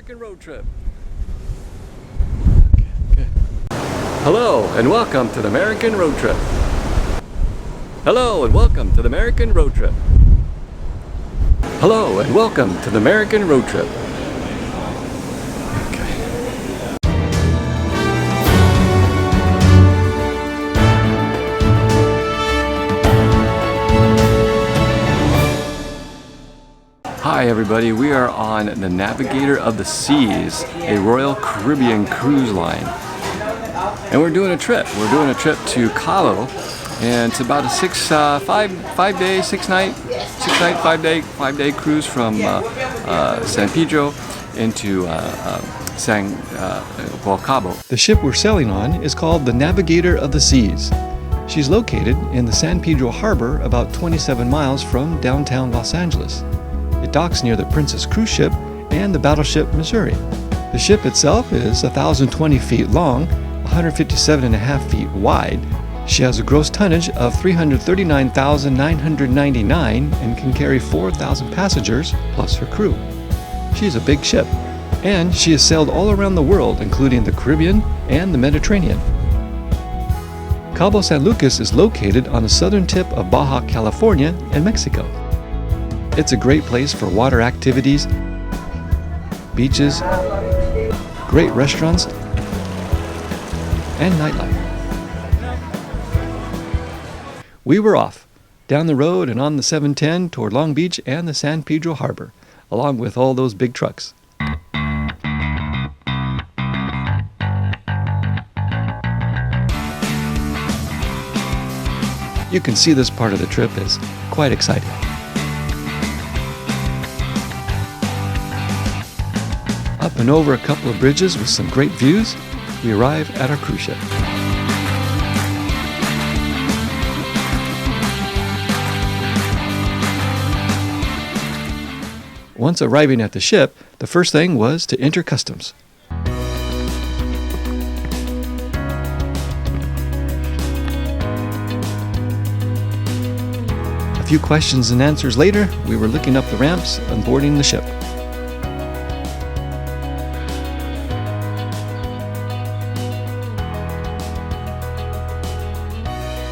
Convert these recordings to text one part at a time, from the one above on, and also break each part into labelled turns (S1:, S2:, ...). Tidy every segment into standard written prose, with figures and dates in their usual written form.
S1: American road trip. Okay. Hello and welcome to the American road trip. Hello and welcome to the American road trip. Hello and welcome to the American road trip. Hi everybody, we are on the Navigator of the Seas, a Royal Caribbean cruise line. And we're doing a trip. We're doing a trip to Cabo, and it's about a 5-day cruise from San Pedro into Cabo. The ship we're sailing on is called the Navigator of the Seas. She's located in the San Pedro Harbor, about 27 miles from downtown Los Angeles. It docks near the Princess cruise ship and the battleship Missouri. The ship itself is 1,020 feet long, 157.5 feet wide. She has a gross tonnage of 339,999 and can carry 4,000 passengers plus her crew. She's a big ship, and she has sailed all around the world, including the Caribbean and the Mediterranean. Cabo San Lucas is located on the southern tip of Baja California and Mexico. It's a great place for water activities, beaches, great restaurants, and nightlife. We were off, down the road and on the 710 toward Long Beach and the San Pedro Harbor, along with all those big trucks. You can see this part of the trip is quite exciting. Up and over a couple of bridges with some great views, we arrive at our cruise ship. Once arriving at the ship, the first thing was to enter customs. A few questions and answers later, we were looking up the ramps and boarding the ship.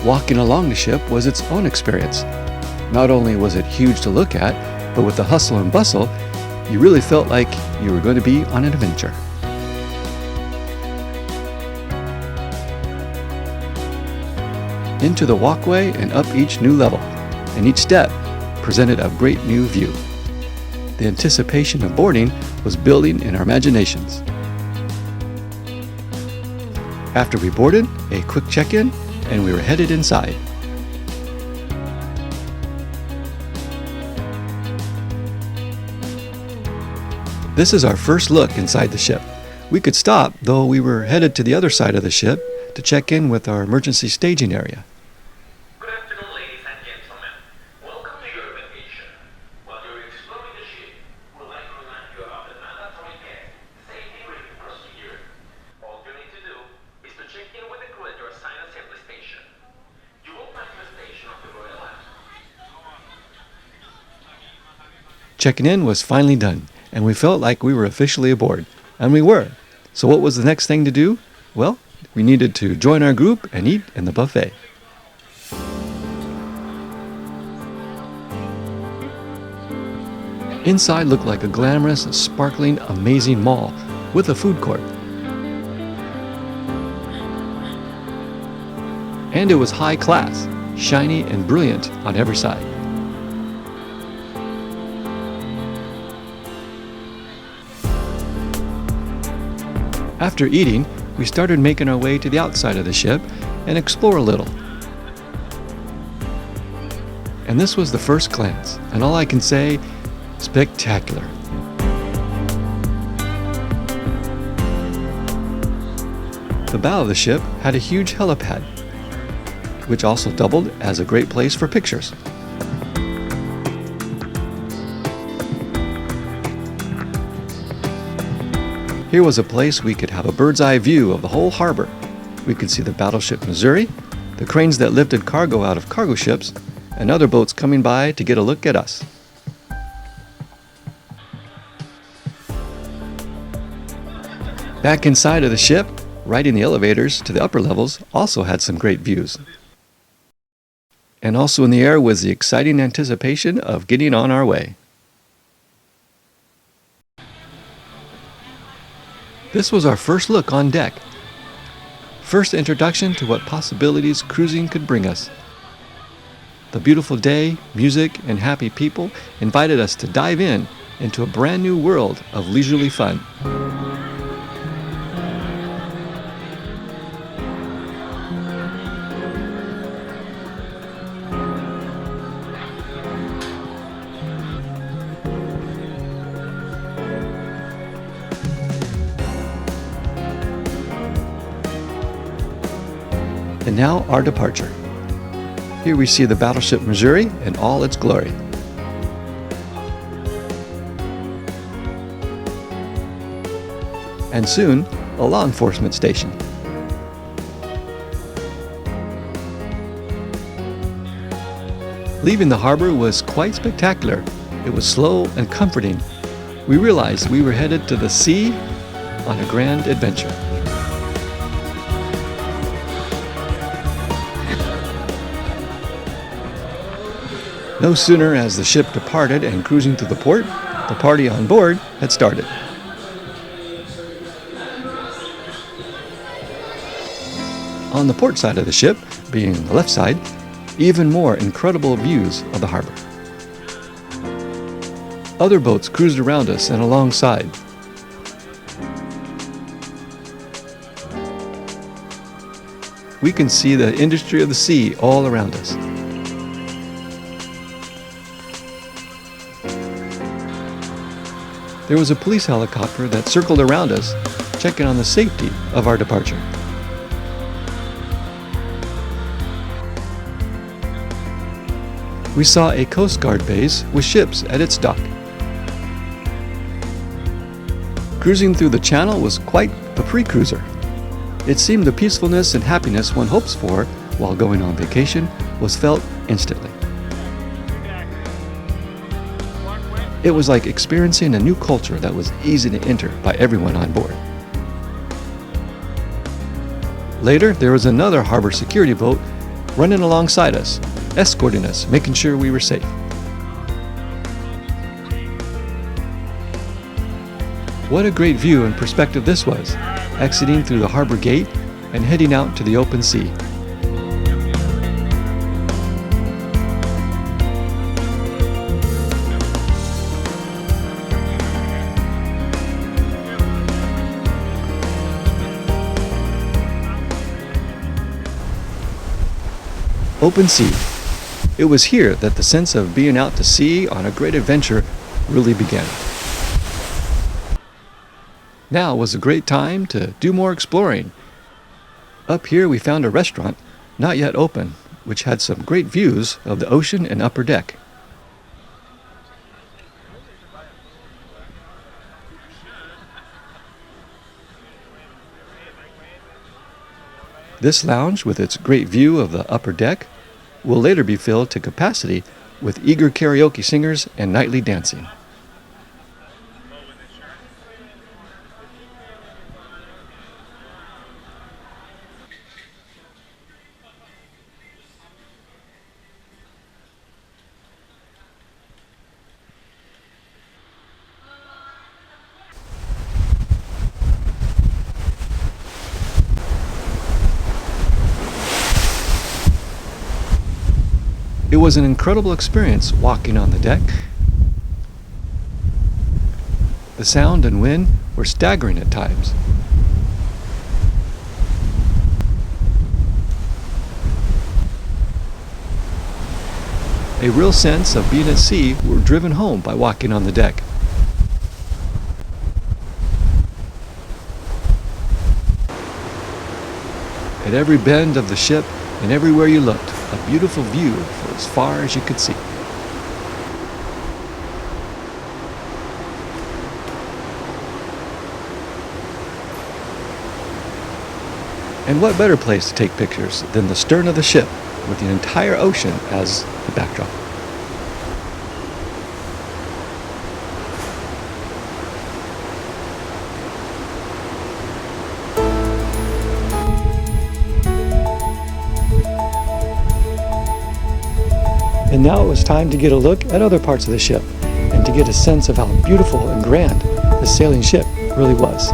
S1: Walking along the ship was its own experience. Not only was it huge to look at, but with the hustle and bustle, you really felt like you were going to be on an adventure. Into the walkway and up each new level, and each step presented a great new view. The anticipation of boarding was building in our imaginations. After we boarded, a quick check-in, and we were headed inside. This is our first look inside the ship. We could stop, though we were headed to the other side of the ship to check in with our emergency staging area.
S2: Good afternoon, ladies and gentlemen. Welcome to your vacation. While you're exploring the ship, we'd like to remind you about the mandatory guest safety briefing procedure. All you need to do is to check in with the crew at your assigned assembly station. You will find the station of the Royal Line.
S1: Checking in was finally done, and we felt like we were officially aboard. And we were. So what was the next thing to do? Well, we needed to join our group and eat in the buffet. Inside looked like a glamorous, sparkling, amazing mall with a food court. And it was high class, shiny and brilliant on every side. After eating, we started making our way to the outside of the ship and explore a little. And this was the first glance, and all I can say, spectacular. The bow of the ship had a huge helipad, which also doubled as a great place for pictures. Here was a place we could have a bird's eye view of the whole harbor. We could see the battleship Missouri, the cranes that lifted cargo out of cargo ships, and other boats coming by to get a look at us. Back inside of the ship, riding the elevators to the upper levels also had some great views. And also in the air was the exciting anticipation of getting on our way. This was our first look on deck. First introduction to what possibilities cruising could bring us. The beautiful day, music, and happy people invited us to dive into a brand new world of leisurely fun. And now our departure. Here we see the battleship Missouri in all its glory. And soon, a law enforcement station. Leaving the harbor was quite spectacular. It was slow and comforting. We realized we were headed to the sea on a grand adventure. No sooner as the ship departed and cruising through the port, the party on board had started. On the port side of the ship, being the left side, even more incredible views of the harbor. Other boats cruised around us and alongside. We can see the industry of the sea all around us. There was a police helicopter that circled around us, checking on the safety of our departure. We saw a Coast Guard base with ships at its dock. Cruising through the channel was quite a pre-cruiser. It seemed the peacefulness and happiness one hopes for while going on vacation was felt instantly. It was like experiencing a new culture that was easy to enter by everyone on board. Later, there was another harbor security boat running alongside us, escorting us, making sure we were safe. What a great view and perspective this was, exiting through the harbor gate and heading out to the open sea. Open sea. It was here that the sense of being out to sea on a great adventure really began. Now was a great time to do more exploring. Up here we found a restaurant, not yet open, which had some great views of the ocean and upper deck. This lounge, with its great view of the upper deck, will later be filled to capacity with eager karaoke singers and nightly dancing. It was an incredible experience walking on the deck. The sound and wind were staggering at times. A real sense of being at sea were driven home by walking on the deck. At every bend of the ship and everywhere you looked, a beautiful view for as far as you could see. And what better place to take pictures than the stern of the ship with the entire ocean as the backdrop. Now it was time to get a look at other parts of the ship and to get a sense of how beautiful and grand the sailing ship really was.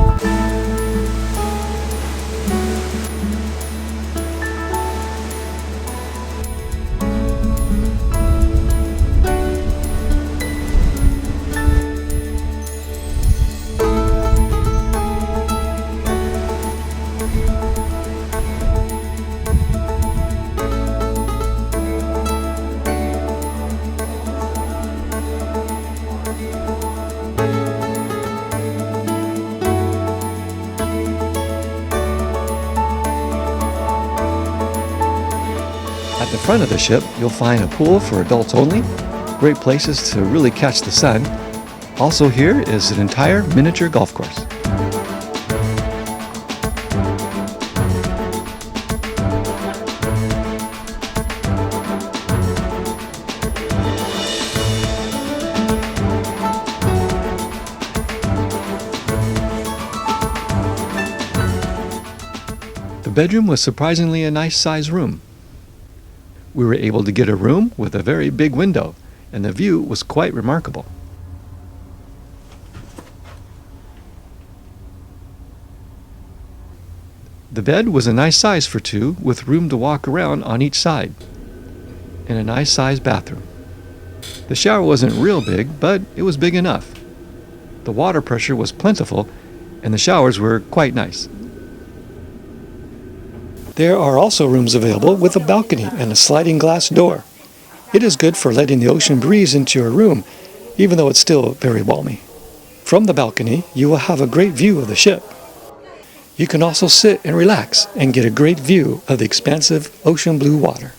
S1: At the front of the ship, you'll find a pool for adults only, great places to really catch the sun. Also here is an entire miniature golf course. The bedroom was surprisingly a nice size room. We were able to get a room with a very big window, and the view was quite remarkable. The bed was a nice size for two, with room to walk around on each side, and a nice sized bathroom. The shower wasn't real big, but it was big enough. The water pressure was plentiful, and the showers were quite nice. There are also rooms available with a balcony and a sliding glass door. It is good for letting the ocean breeze into your room, even though it's still very balmy. From the balcony, you will have a great view of the ship. You can also sit and relax and get a great view of the expansive ocean blue water.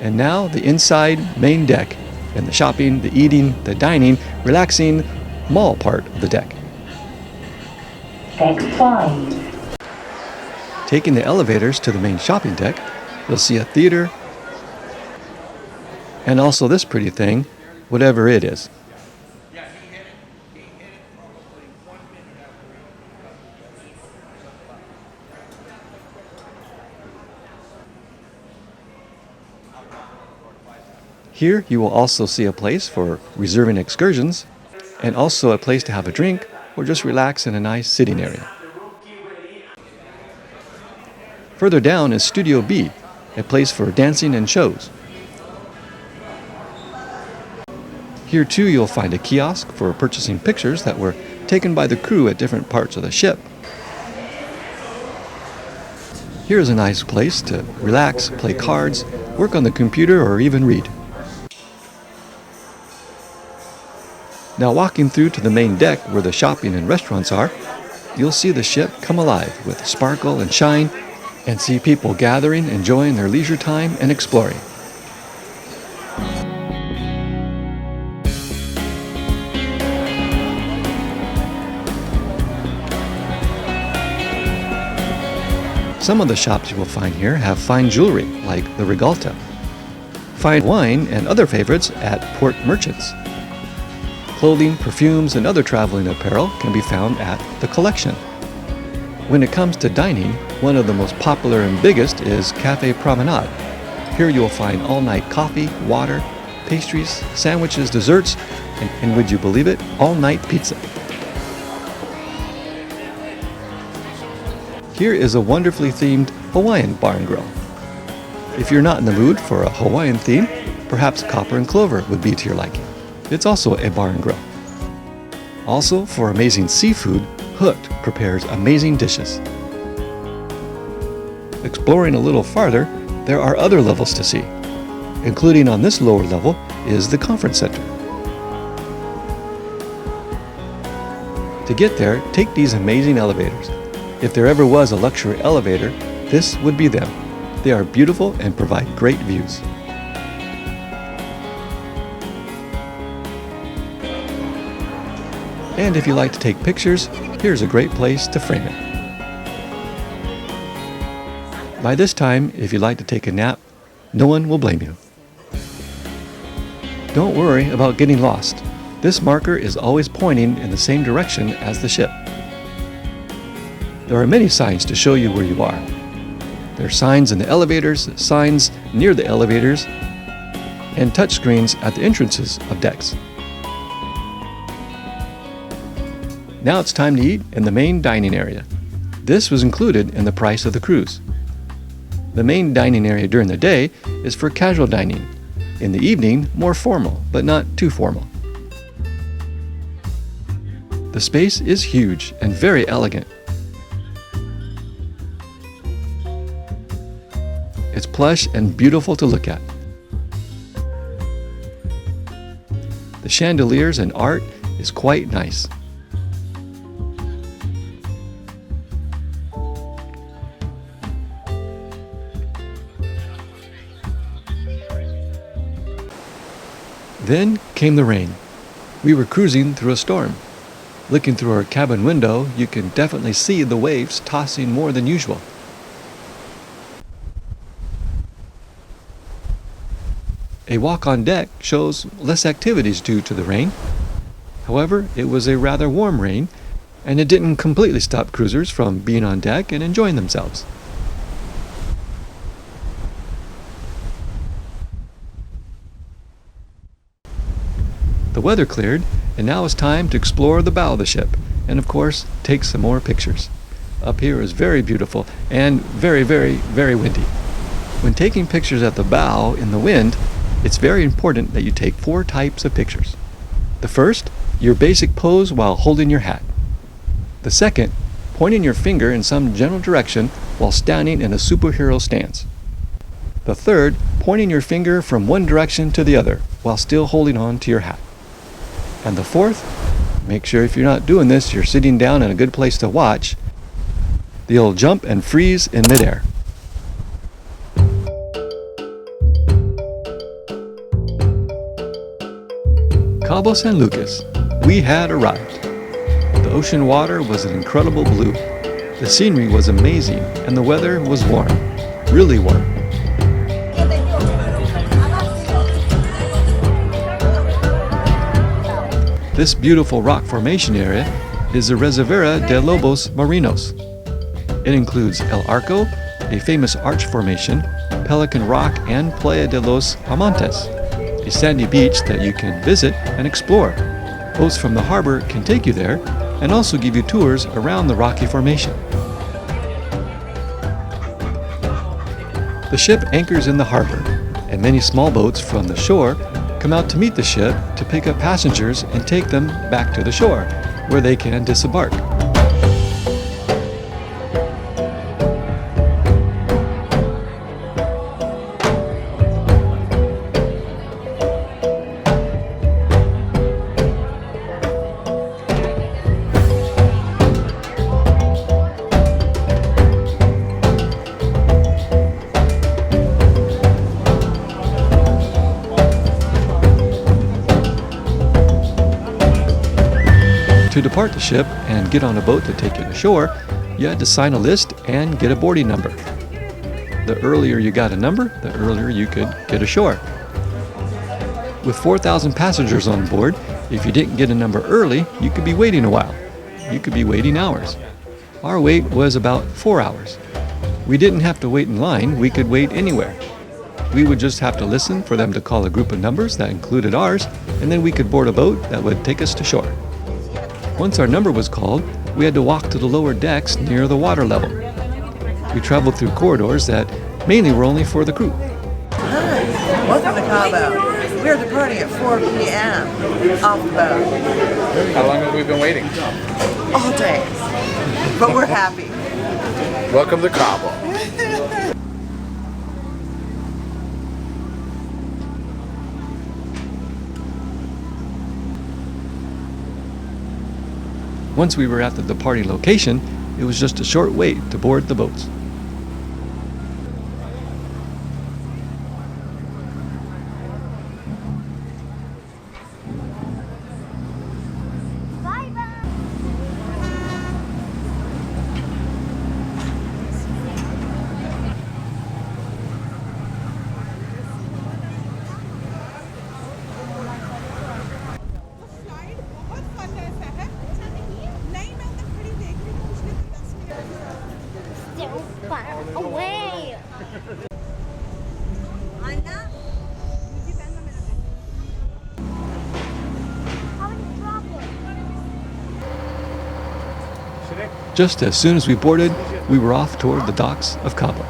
S1: And now the inside main deck and the shopping, the eating, the dining, relaxing mall part of the deck.
S3: Deck 5.
S1: Taking the elevators to the main shopping deck, you'll see a theater and also this pretty thing, whatever it is. Here you will also see a place for reserving excursions and also a place to have a drink or just relax in a nice sitting area. Further down is Studio B, a place for dancing and shows. Here too you'll find a kiosk for purchasing pictures that were taken by the crew at different parts of the ship. Here is a nice place to relax, play cards, work on the computer, or even read. Now walking through to the main deck where the shopping and restaurants are, you'll see the ship come alive with sparkle and shine, and see people gathering, enjoying their leisure time and exploring. Some of the shops you will find here have fine jewelry, like the Regalta. Find wine and other favorites at port merchants. Clothing, perfumes, and other traveling apparel can be found at the Collection. When it comes to dining, one of the most popular and biggest is Cafe Promenade. Here you'll find all-night coffee, water, pastries, sandwiches, desserts, and would you believe it, all-night pizza. Here is a wonderfully themed Hawaiian bar and grill. If you're not in the mood for a Hawaiian theme, perhaps Copper and Clover would be to your liking. It's also a bar and grill. Also, for amazing seafood, Hooked prepares amazing dishes. Exploring a little farther, there are other levels to see. Including on this lower level is the conference center. To get there, take these amazing elevators. If there ever was a luxury elevator, this would be them. They are beautiful and provide great views. And if you like to take pictures, here's a great place to frame it. By this time, if you like to take a nap, no one will blame you. Don't worry about getting lost. This marker is always pointing in the same direction as the ship. There are many signs to show you where you are. There are signs in the elevators, signs near the elevators, and touchscreens at the entrances of decks. Now it's time to eat in the main dining area. This was included in the price of the cruise. The main dining area during the day is for casual dining. In the evening, more formal, but not too formal. The space is huge and very elegant. It's plush and beautiful to look at. The chandeliers and art is quite nice. Then came the rain. We were cruising through a storm. Looking through our cabin window, you can definitely see the waves tossing more than usual. A walk on deck shows less activities due to the rain. However, it was a rather warm rain, and it didn't completely stop cruisers from being on deck and enjoying themselves. The weather cleared, and now it's time to explore the bow of the ship, and of course, take some more pictures. Up here is very beautiful and very, very, very windy. When taking pictures at the bow in the wind, it's very important that you take 4 types of pictures. The first, your basic pose while holding your hat. The second, pointing your finger in some general direction while standing in a superhero stance. The third, pointing your finger from one direction to the other while still holding on to your hat. And the fourth, make sure if you're not doing this, you're sitting down in a good place to watch. You'll jump and freeze in midair. Cabo San Lucas. We had arrived. The ocean water was an incredible blue. The scenery was amazing and the weather was warm, really warm. This beautiful rock formation area is the Reserva de Lobos Marinos. It includes El Arco, a famous arch formation, Pelican Rock, and Playa de los Amantes, a sandy beach that you can visit and explore. Boats from the harbor can take you there and also give you tours around the rocky formation. The ship anchors in the harbor, and many small boats from the shore come out to meet the ship to pick up passengers and take them back to the shore, where they can disembark. To depart the ship and get on a boat to take you to shore, you had to sign a list and get a boarding number. The earlier you got a number, the earlier you could get ashore. With 4,000 passengers on board, if you didn't get a number early, you could be waiting a while. You could be waiting hours. Our wait was about 4 hours. We didn't have to wait in line, we could wait anywhere. We would just have to listen for them to call a group of numbers that included ours, and then we could board a boat that would take us to shore. Once our number was called, we had to walk to the lower decks near the water level. We traveled through corridors that mainly were only for the crew.
S4: Hi, welcome to Cabo. We're departing at 4 p.m. off the boat.
S5: How long have we been waiting?
S4: All day. But we're happy.
S5: Welcome to Cabo.
S1: Once we were at the departing location, it was just a short wait to board the boats.
S6: Yeah.
S1: Just as soon as we boarded, we were off toward the docks of Cabo.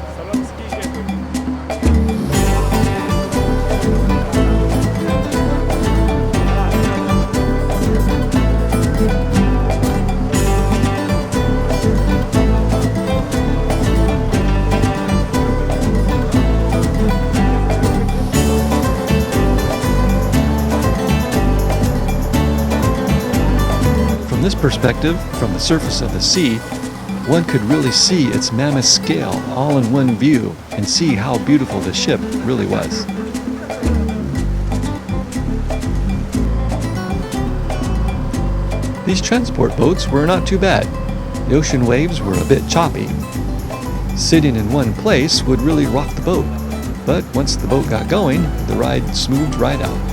S1: From this perspective, from the surface of the sea, one could really see its mammoth scale all in one view and see how beautiful the ship really was. These transport boats were not too bad. The ocean waves were a bit choppy. Sitting in one place would really rock the boat, but once the boat got going, the ride smoothed right out.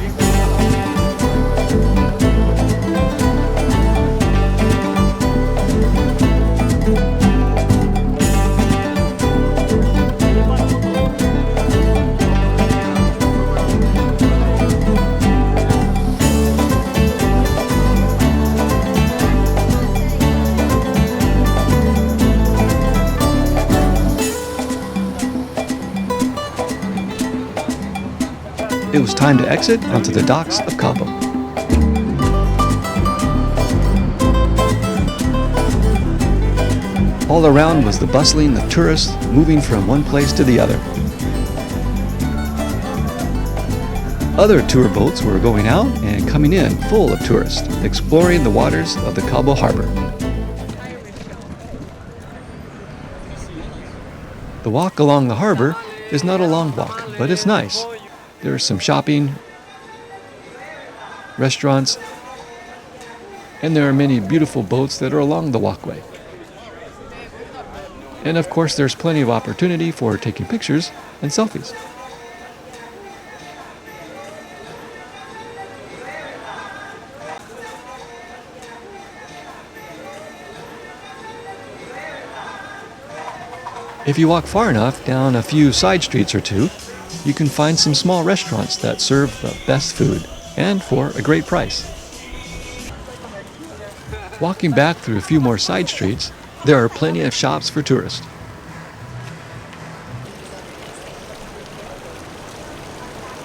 S1: It was time to exit onto the docks of Cabo. All around was the bustling of tourists moving from one place to the other. Other tour boats were going out and coming in full of tourists, exploring the waters of the Cabo Harbor. The walk along the harbor is not a long walk, but it's nice. There's some shopping, restaurants, and there are many beautiful boats that are along the walkway. And of course, there's plenty of opportunity for taking pictures and selfies. If you walk far enough down a few side streets or two, you can find some small restaurants that serve the best food, and for a great price. Walking back through a few more side streets, there are plenty of shops for tourists.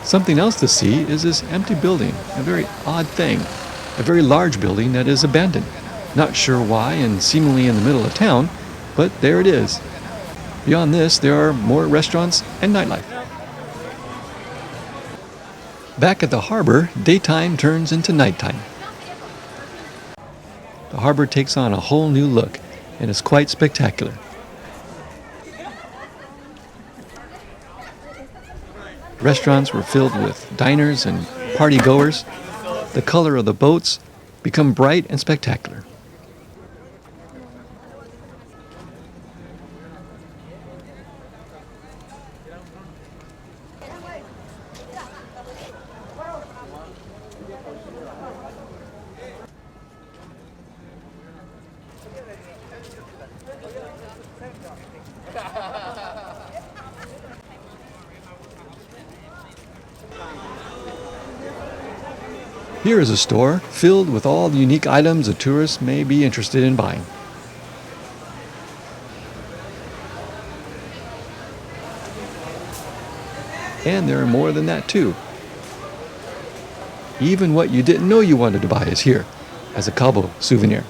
S1: Something else to see is this empty building, a very odd thing, a very large building that is abandoned. Not sure why and seemingly in the middle of town, but there it is. Beyond this, there are more restaurants and nightlife. Back at the harbor, daytime turns into nighttime. The harbor takes on a whole new look and is quite spectacular. Restaurants were filled with diners and party goers. The color of the boats become bright and spectacular. Here is a store filled with all the unique items a tourist may be interested in buying. And there are more than that too. Even what you didn't know you wanted to buy is here, as a Cabo souvenir.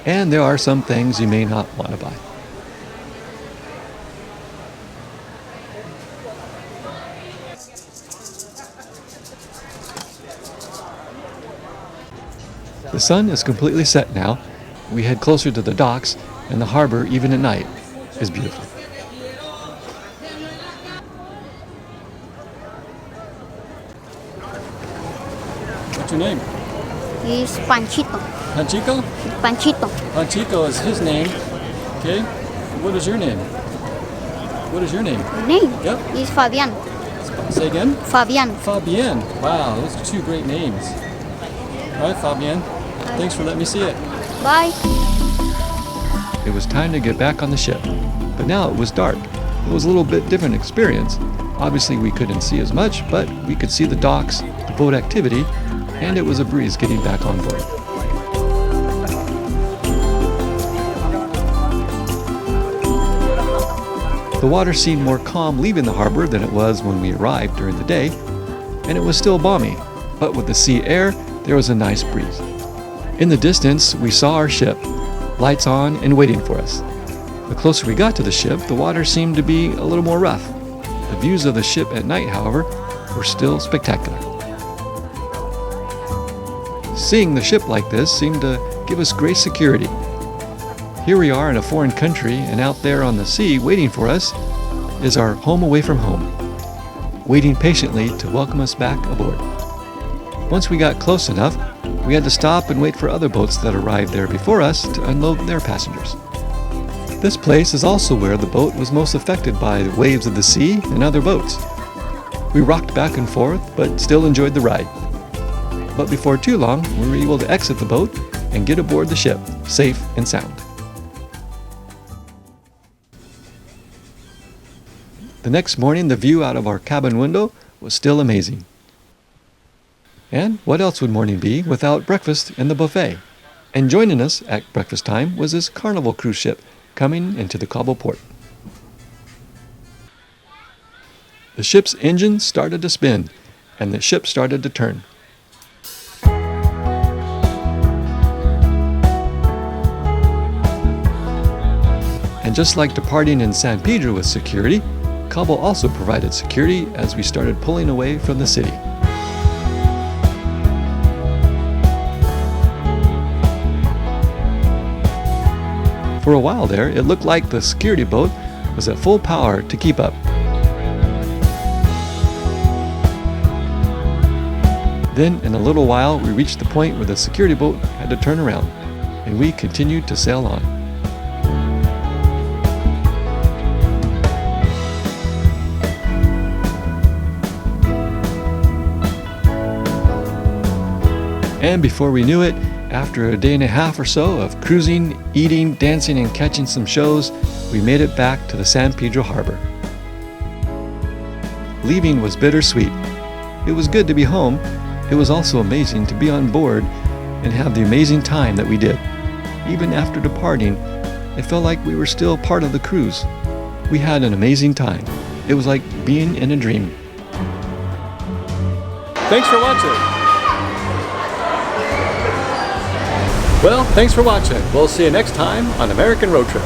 S1: And there are some things you may not want to buy. The sun is completely set now. We head closer to the docks, and the harbor, even at night, is beautiful.
S6: What's your name?
S7: He's Panchito.
S6: Panchico?
S7: Panchito.
S6: Panchico is his name. Okay. What is your name? What is your name?
S7: Name?
S6: Yep.
S7: He's Fabian.
S6: Say again?
S7: Fabian.
S6: Fabian. Wow, those are two great names. All right, Fabian. Thanks for letting me see it.
S7: Bye.
S1: It was time to get back on the ship, but now it was dark. It was a little bit different experience. Obviously we couldn't see as much, but we could see the docks, the boat activity, and it was a breeze getting back on board. The water seemed more calm leaving the harbor than it was when we arrived during the day, and it was still balmy, but with the sea air, there was a nice breeze. In the distance, we saw our ship, lights on and waiting for us. The closer we got to the ship, the water seemed to be a little more rough. The views of the ship at night, however, were still spectacular. Seeing the ship like this seemed to give us great security. Here we are in a foreign country, and out there on the sea waiting for us is our home away from home, waiting patiently to welcome us back aboard. Once we got close enough, we had to stop and wait for other boats that arrived there before us to unload their passengers. This place is also where the boat was most affected by the waves of the sea and other boats. We rocked back and forth, but still enjoyed the ride. But before too long, we were able to exit the boat and get aboard the ship, safe and sound. The next morning, the view out of our cabin window was still amazing. And what else would morning be without breakfast and the buffet? And joining us at breakfast time was this Carnival cruise ship coming into the Cabo port. The ship's engine started to spin, and the ship started to turn. And just like departing in San Pedro with security, Cabo also provided security as we started pulling away from the city. For a while there, it looked like the security boat was at full power to keep up. Then, in a little while, we reached the point where the security boat had to turn around, and we continued to sail on. And before we knew it, after a day and a half or so of cruising, eating, dancing, and catching some shows, we made it back to the San Pedro Harbor. Leaving was bittersweet. It was good to be home. It was also amazing to be on board and have the amazing time that we did. Even after departing, it felt like we were still part of the cruise. We had an amazing time. It was like being in a dream.
S6: Thanks for watching. Well, thanks for watching. We'll see you next time on American Road Trip.